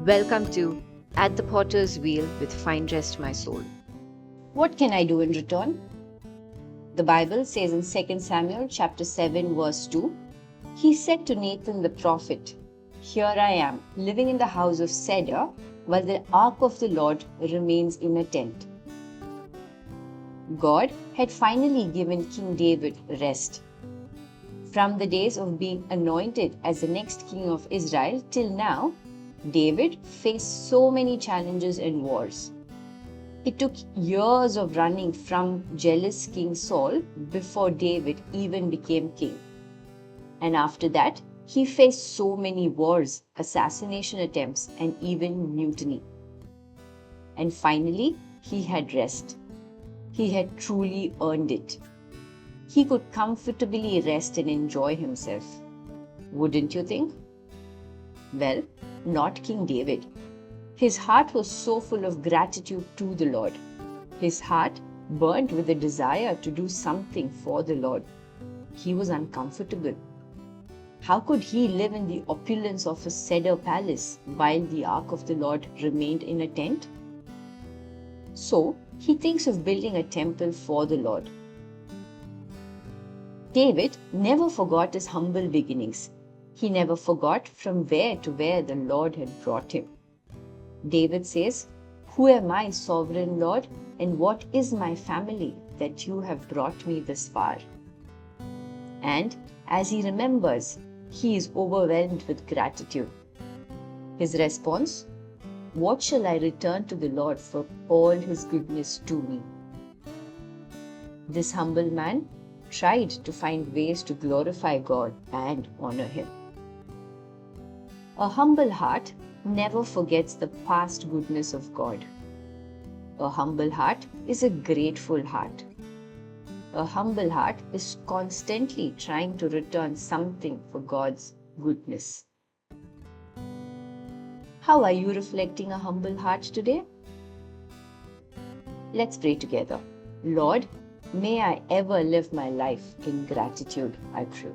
Welcome to At the Potter's Wheel with Find Rest My Soul. What can I do in return? The Bible says in 2 Samuel chapter 7 verse 2, He said to Nathan the prophet, Here I am, living in the house of cedar, while the ark of the Lord remains in a tent. God had finally given King David rest. From the days of being anointed as the next king of Israel till now, David faced so many challenges and wars. It took years of running from jealous King Saul before David even became king. And after that, he faced so many wars, assassination attempts, and even mutiny. And finally, he had rest. He had truly earned it. He could comfortably rest and enjoy himself. Wouldn't you think? Well, not King David. His heart was so full of gratitude to the Lord. His heart burned with a desire to do something for the Lord. He was uncomfortable. How could he live in the opulence of a cedar palace while the ark of the Lord remained in a tent? So, he thinks of building a temple for the Lord. David never forgot his humble beginnings. He never forgot from where to where the Lord had brought him. David says, Who am I, sovereign Lord, and what is my family that you have brought me this far? And as he remembers, he is overwhelmed with gratitude. His response, What shall I return to the Lord for all his goodness to me? This humble man tried to find ways to glorify God and honor him. A humble heart never forgets the past goodness of God. A humble heart is a grateful heart. A humble heart is constantly trying to return something for God's goodness. How are you reflecting a humble heart today? Let's pray together. Lord, may I ever live my life in gratitude, I pray.